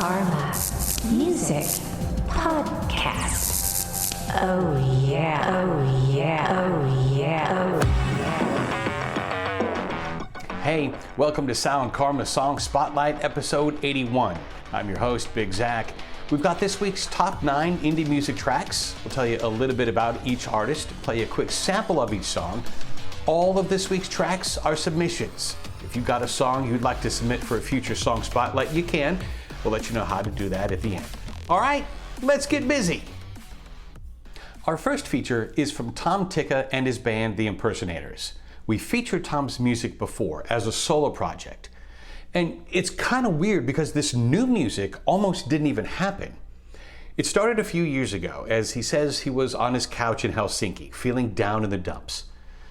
Karma Music Podcast. Oh yeah, oh yeah, oh yeah, oh yeah. Hey, welcome to Sound Karma Song Spotlight, episode 81. I'm your host, Big Zach. We've got this week's top 9 indie music tracks. We'll tell you a little bit about each artist, play a quick sample of each song. All of this week's tracks are submissions. If you've got a song you'd like to submit for a future Song Spotlight, you can. We'll let you know how to do that at the end. All right, let's get busy. Our first feature is from Tom Ticca and his band, the Impersonators. We featured Tom's music before as a solo project. And it's kind of weird because this new music almost didn't even happen. It started a few years ago, as he says he was on his couch in Helsinki, feeling down in the dumps.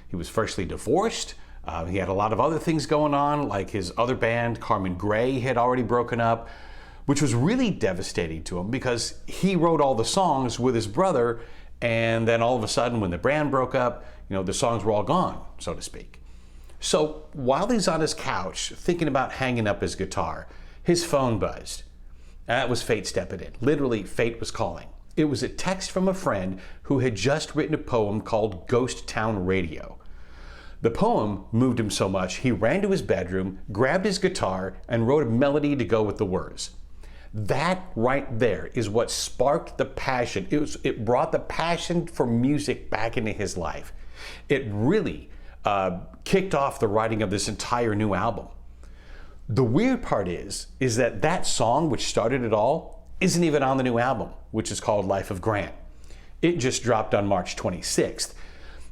He was freshly divorced. He had a lot of other things going on, like his other band, Carmen Gray, had already broken up, which was really devastating to him because he wrote all the songs with his brother, and then all of a sudden when the band broke up, the songs were all gone, so to speak. So while he's on his couch thinking about hanging up his guitar, his phone buzzed. That was fate stepping in. Literally, fate was calling. It was a text from a friend who had just written a poem called Ghost Town Radio. The poem moved him so much, he ran to his bedroom, grabbed his guitar, and wrote a melody to go with the words. That right there is what sparked the passion. It brought the passion for music back into his life. It really kicked off the writing of this entire new album. The weird part is that song, which started it all, isn't even on the new album, which is called Life of Grant. It just dropped on March 26th.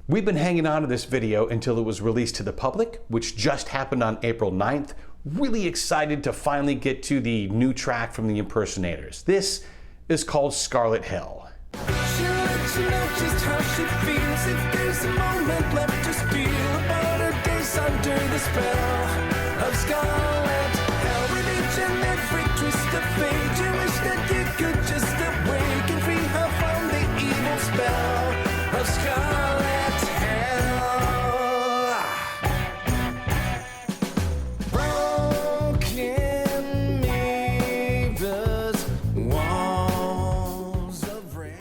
We've been hanging on to this video until it was released to the public, which just happened on April 9th. Really excited to finally get to the new track from the Impersonators. This is called Scarlet Hell. She'll let you know just how she feels. If there's a moment left to spill about her days under the spell of scarlet hell. With each and every twist of fate, you wish that you could just awake and free her from the evil spell of scarlet hell. Broken mirrors, walls of rain.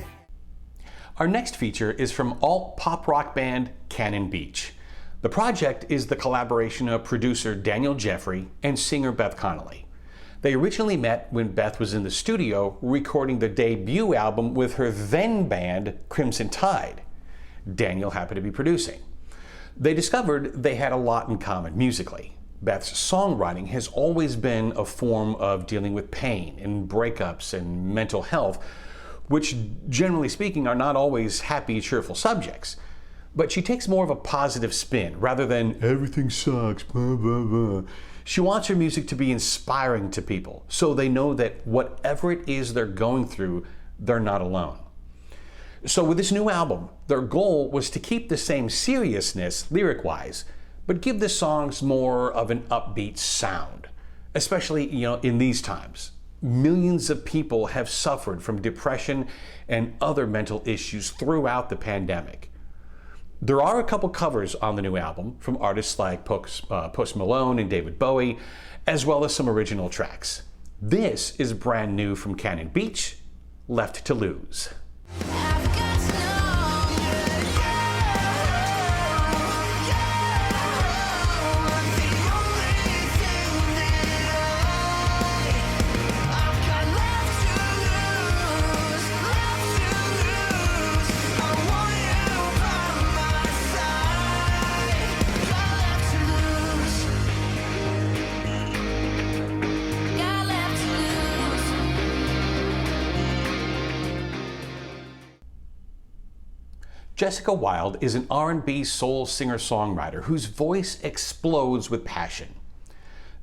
Our next feature is from alt pop rock band Cannon Beach. The project is the collaboration of producer Daniel Jeffrey and singer Beth Connolly. They originally met when Beth was in the studio recording the debut album with her then band Crimson Tide. Daniel happened to be producing. They discovered they had a lot in common musically. Beth's songwriting has always been a form of dealing with pain and breakups and mental health, which generally speaking are not always happy, cheerful subjects. But she takes more of a positive spin rather than everything sucks, blah, blah, blah. She wants her music to be inspiring to people so they know that whatever it is they're going through, they're not alone. So with this new album, their goal was to keep the same seriousness lyric-wise, but give the songs more of an upbeat sound, especially in these times. Millions of people have suffered from depression and other mental issues throughout the pandemic. There are a couple covers on the new album from artists like Post Malone and David Bowie, as well as some original tracks. This is brand new from Cannon Beach, Left to Lose. Jessica Wilde is an R&B soul singer-songwriter whose voice explodes with passion.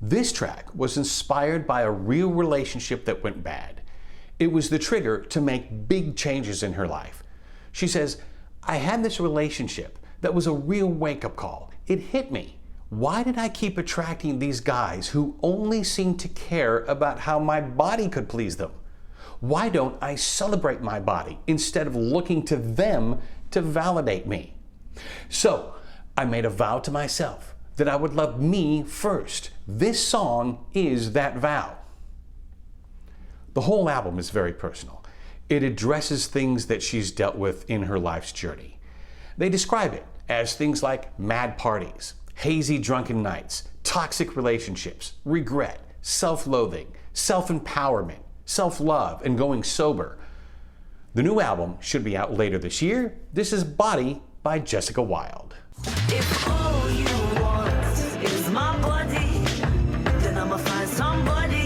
This track was inspired by a real relationship that went bad. It was the trigger to make big changes in her life. She says, "I had this relationship that was a real wake-up call. It hit me. Why did I keep attracting these guys who only seemed to care about how my body could please them? Why don't I celebrate my body instead of looking to them to validate me? So I made a vow to myself that I would love me first. This song is that vow." The whole album is very personal. It addresses things that she's dealt with in her life's journey. They describe it as things like mad parties, hazy drunken nights, toxic relationships, regret, self-loathing, self-empowerment, self-love, and going sober. The new album should be out later this year. This is Body by Jessica Wilde. If all you want is my body, then I'ma find somebody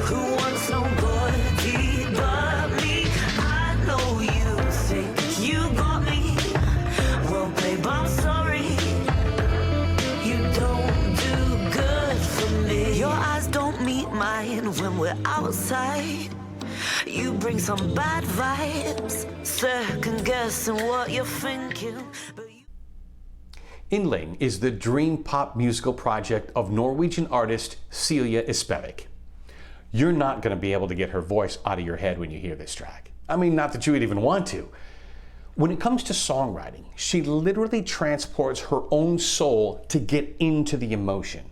who wants nobody but me. I know you think you got me. Well, babe, I'm sorry. You don't do good for me. Your eyes don't meet mine when we're outside. You bring some bad vibes, second guessing what you're thinking. Inling is the dream pop musical project of Norwegian artist Celia Espevik. You're not going to be able to get her voice out of your head when you hear this track. I mean, not that you would even want to. When it comes to songwriting, she literally transports her own soul to get into the emotion.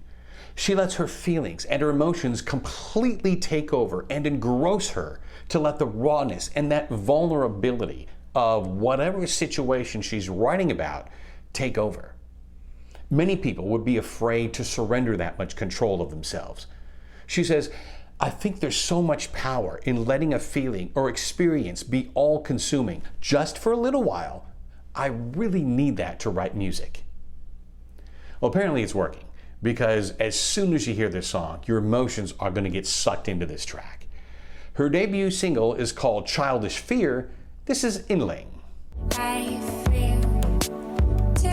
She lets her feelings and her emotions completely take over and engross her to let the rawness and that vulnerability of whatever situation she's writing about take over. Many people would be afraid to surrender that much control of themselves. She says, I think there's so much power in letting a feeling or experience be all-consuming just for a little while. I really need that to write music. Well, apparently it's working, because as soon as you hear this song, your emotions are going to get sucked into this track. Her debut single is called Childish Fear. This is Inling. I feel too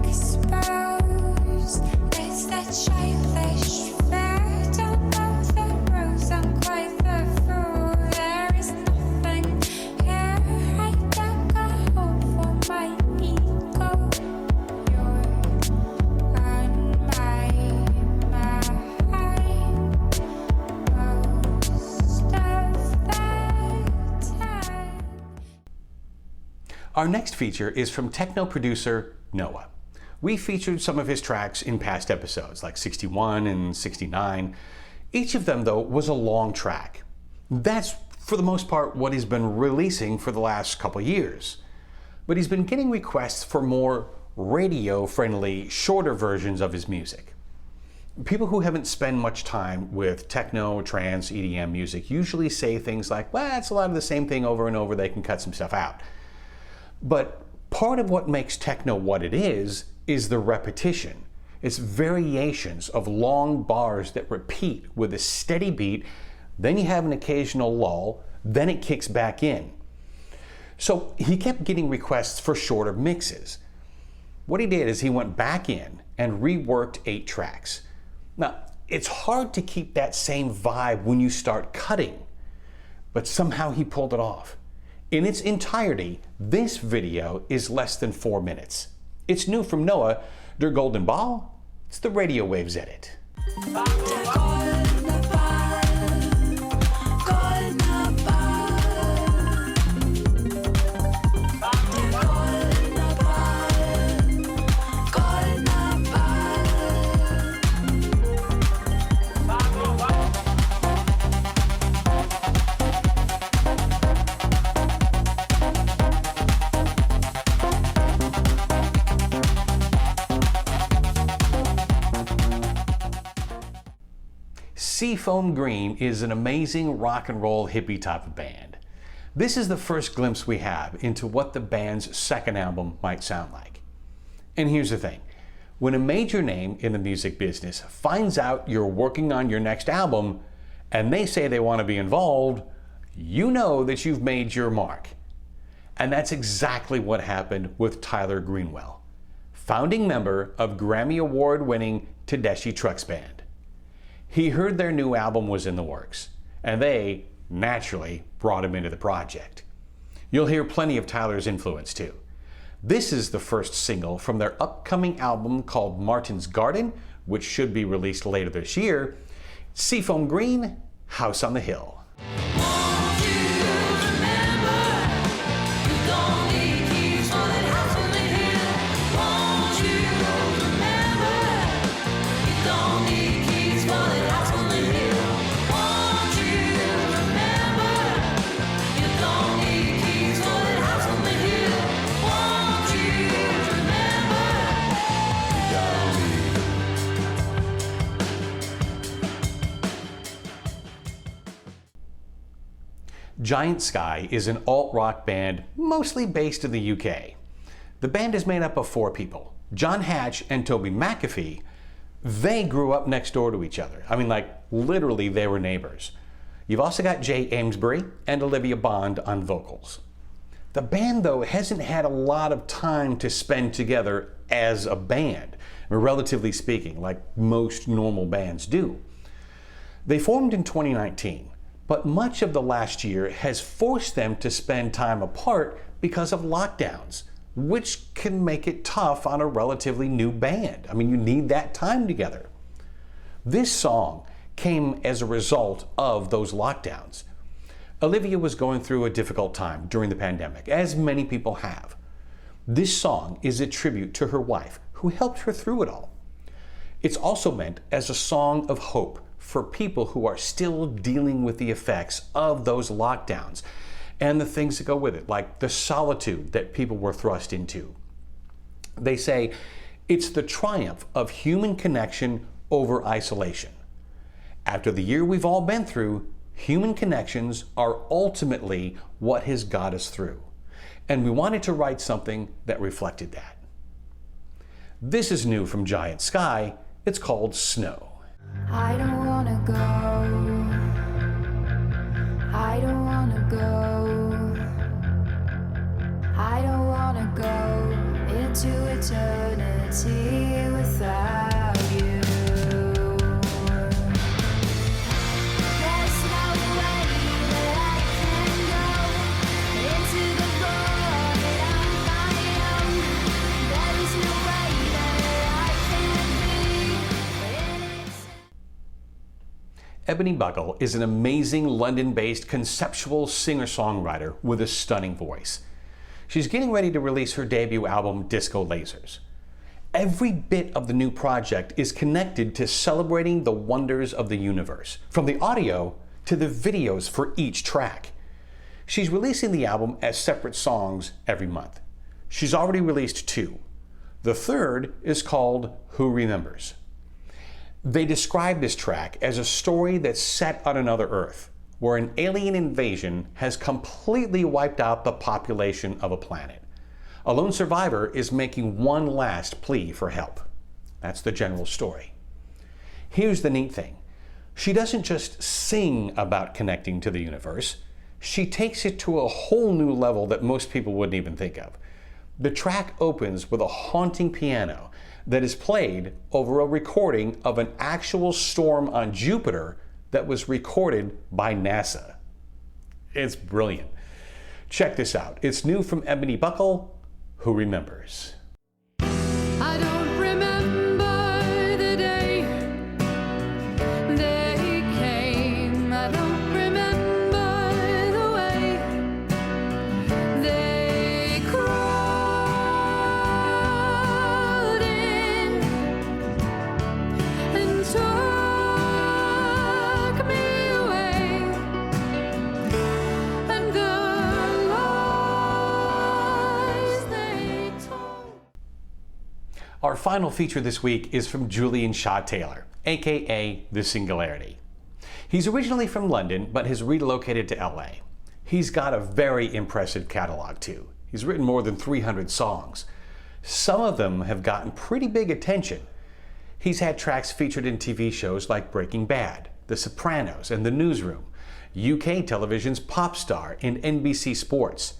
exposed. It's that childish fear. Don't know the rules. I'm quite the fool. There is nothing here. I dug a hole for my ego. You're on my mind most of the time. Our next feature is from techno producer NHOAH. We featured some of his tracks in past episodes, like 61 and 69. Each of them, though, was a long track. That's, for the most part, what he's been releasing for the last couple years. But he's been getting requests for more radio-friendly, shorter versions of his music. People who haven't spent much time with techno, trance, EDM music usually say things like, well, it's a lot of the same thing over and over, they can cut some stuff out. But part of what makes techno what it is the repetition. It's variations of long bars that repeat with a steady beat, then you have an occasional lull, then it kicks back in. So he kept getting requests for shorter mixes. What he did is he went back in and reworked 8 tracks. Now, it's hard to keep that same vibe when you start cutting, but somehow he pulled it off. In its entirety, this video is less than 4 minutes. It's new from NHOAH, Der Golden Ball. It's the Radio Waves edit. Seafoam Green is an amazing rock and roll hippie type of band. This is the first glimpse we have into what the band's second album might sound like. And here's the thing, when a major name in the music business finds out you're working on your next album and they say they want to be involved, you know that you've made your mark. And that's exactly what happened with Tyler Greenwell, founding member of Grammy Award-winning Tedeschi Trucks Band. He heard their new album was in the works, and they, naturally, brought him into the project. You'll hear plenty of Tyler's influence too. This is the first single from their upcoming album called Martin's Garden, which should be released later this year. Seafoam Green, House on the Hill. Don't need keys for that house on the hill. Won't Giant Sky is an alt-rock band mostly based in the UK. The band is made up of 4 people. John Hatch and Toby McAfee, they grew up next door to each other. I mean, like, literally they were neighbors. You've also got Jay Amesbury and Olivia Bond on vocals. The band, though, hasn't had a lot of time to spend together as a band, relatively speaking, like most normal bands do. They formed in 2019, but much of the last year has forced them to spend time apart because of lockdowns, which can make it tough on a relatively new band. I mean, you need that time together. This song came as a result of those lockdowns. Olivia was going through a difficult time during the pandemic, as many people have. This song is a tribute to her wife, who helped her through it all. It's also meant as a song of hope for people who are still dealing with the effects of those lockdowns and the things that go with it, like the solitude that people were thrust into. They say it's the triumph of human connection over isolation. After the year we've all been through, human connections are ultimately what has got us through. And we wanted to write something that reflected that. This is new from Giant Sky. It's called Snow. I don't wanna go. I don't wanna go. I don't wanna go into eternity without you. There's no way that I can go into the void on my own. There is no way that I can be in it. Ebony Buckle is an amazing London-based conceptual singer-songwriter with a stunning voice. She's getting ready to release her debut album, Disco Lasers. Every bit of the new project is connected to celebrating the wonders of the universe, from the audio to the videos for each track. She's releasing the album as separate songs every month. She's already released 2. The third is called Who Remembers. They describe this track as a story that's set on another Earth, where an alien invasion has completely wiped out the population of a planet. A lone survivor is making one last plea for help. That's the general story. Here's the neat thing. She doesn't just sing about connecting to the universe, she takes it to a whole new level that most people wouldn't even think of. The track opens with a haunting piano that is played over a recording of an actual storm on Jupiter that was recorded by NASA. It's brilliant. Check this out. It's new from Ebony Buckle, Who Remembers. I don't remember the day they came. I don't remember the way they crawled in and took me away, and the lies they told. Our final feature this week is from Julian Shah-Tayler, aka The Singularity. He's originally from London, but has relocated to LA. He's got a very impressive catalog too. He's written more than 300 songs. Some of them have gotten pretty big attention. He's had tracks featured in TV shows like Breaking Bad, The Sopranos, and The Newsroom, UK television's Pop Star, and NBC Sports.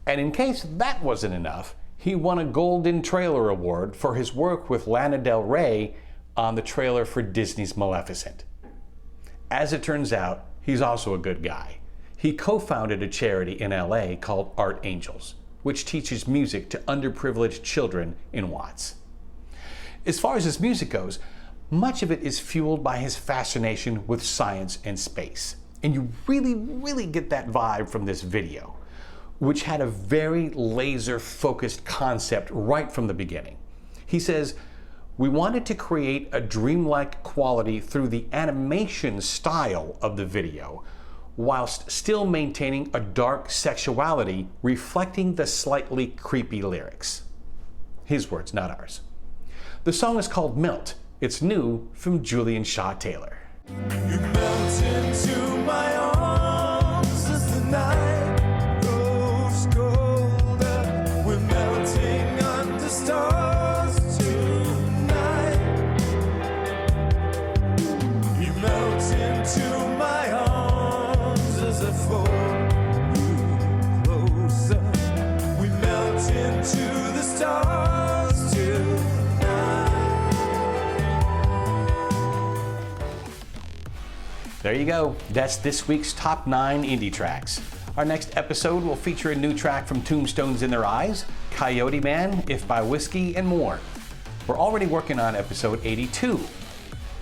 And in case that wasn't enough, he won a Golden Trailer Award for his work with Lana Del Rey on the trailer for Disney's Maleficent. As it turns out, he's also a good guy. He co-founded a charity in LA called Art Angels, which teaches music to underprivileged children in Watts. As far as his music goes, much of it is fueled by his fascination with science and space. And you really get that vibe from this video, which had a very laser-focused concept right from the beginning. He says, "We wanted to create a dreamlike quality through the animation style of the video, whilst still maintaining a dark sexuality reflecting the slightly creepy lyrics." His words, not ours. The song is called Melt. It's new from Julian Shah-Tayler. You melt into my arms as the There you go. That's this week's top 9 indie tracks. Our next episode will feature a new track from Tombstones in Their Eyes, Coyote Man, If by Whiskey, and more. We're already working on episode 82.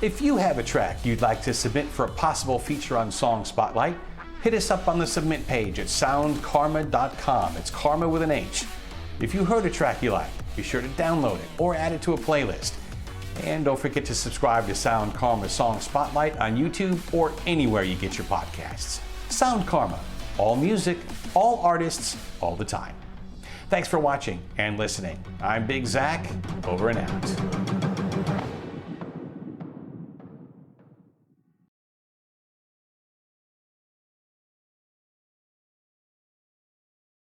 If you have a track you'd like to submit for a possible feature on Song Spotlight, hit us up on the submit page at soundkarma.com. It's karma with an H. If you heard a track you like, be sure to download it or add it to a playlist. And don't forget to subscribe to Sound Karma Song Spotlight on YouTube or anywhere you get your podcasts. Sound Karma, all music, all artists, all the time. Thanks for watching and listening. I'm Big Zach, over and out.